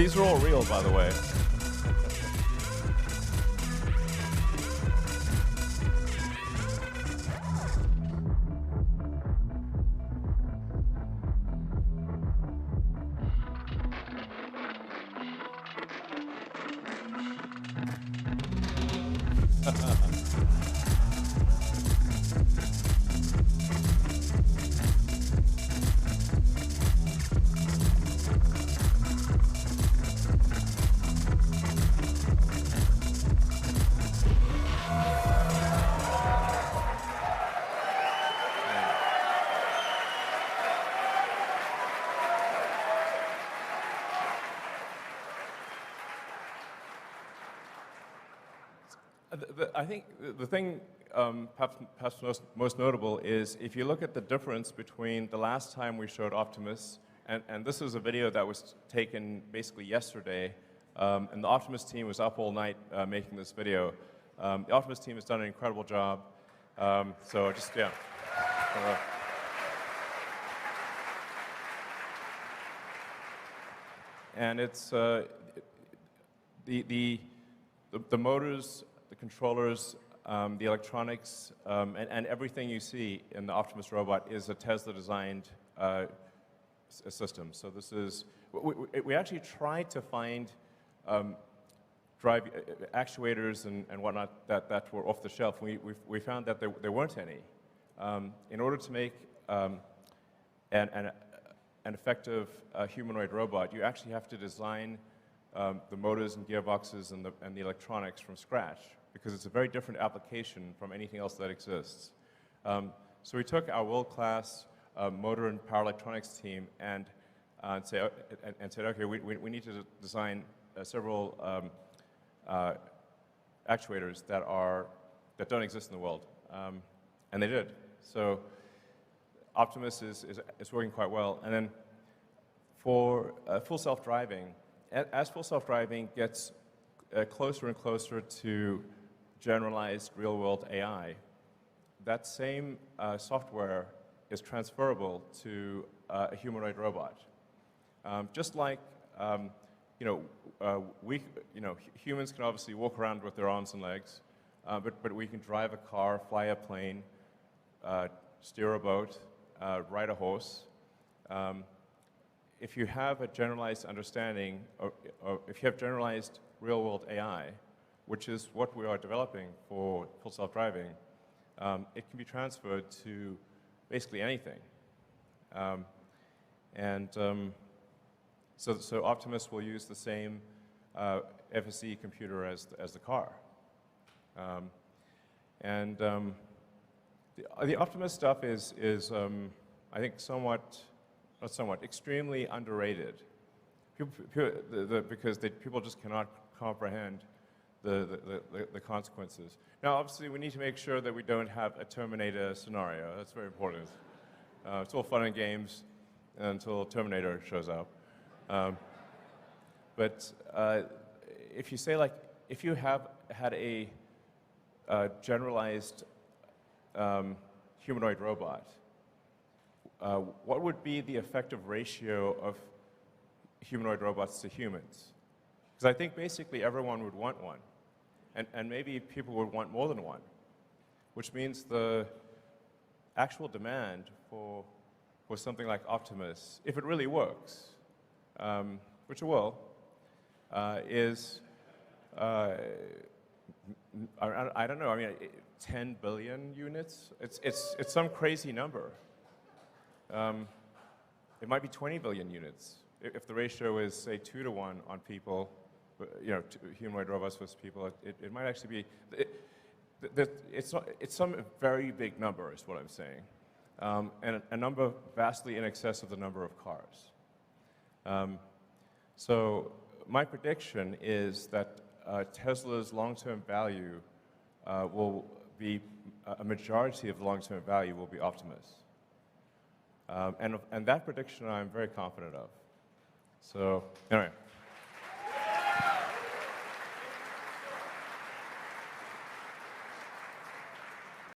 These are all real, by the way. I think the thing perhaps most notable is if you look at the difference between the last time we showed Optimus, and this is a video that was taken basically yesterday, and the Optimus team was up all night making this video. The Optimus team has done an incredible job. So just, yeah. And it's the motors, the controllers, the electronics, and everything you see in the Optimus robot is a Tesla-designed system. So this is, we actually tried to find drive actuators and whatnot that were off the shelf. We found that there weren't any. In order to make an effective humanoid robot, you actually have to design the motors and gearboxes and the electronics from scratch, because it's a very different application from anything else that exists. So we took our world-class motor and power electronics team and said, okay, we need to design several actuators that don't exist in the world, and they did. So Optimus is working quite well. And then for full self-driving, as full self-driving gets closer and closer to generalized real-world AI, that same software is transferable to a humanoid robot. Just like humans can obviously walk around with their arms and legs, but we can drive a car, fly a plane, steer a boat, ride a horse. If you have a generalized understanding, or if you have generalized real-world AI, which is what we are developing for full self-driving, it can be transferred to basically anything. So Optimus will use the same FSE computer as the car. The Optimus stuff is I think extremely underrated. Because people just cannot comprehend the consequences. Now, obviously, we need to make sure that we don't have a Terminator scenario. That's very important. It's all fun and games until Terminator shows up. But if you say, like, if you have had a generalized humanoid robot, what would be the effective ratio of humanoid robots to humans? Because I think basically everyone would want one. And maybe people would want more than one, which means the actual demand for something like Optimus, if it really works, which it will, is, I don't know, I mean, 10 billion units? It's some crazy number. It might be 20 billion units if the ratio is, say, 2 to 1 on people, humanoid robots versus people. It might actually be, it's some very big number is what I'm saying, and a number vastly in excess of the number of cars. So my prediction is that Tesla's long-term value will be, a majority of the long-term value will be Optimus. And that prediction I'm very confident of. So anyway.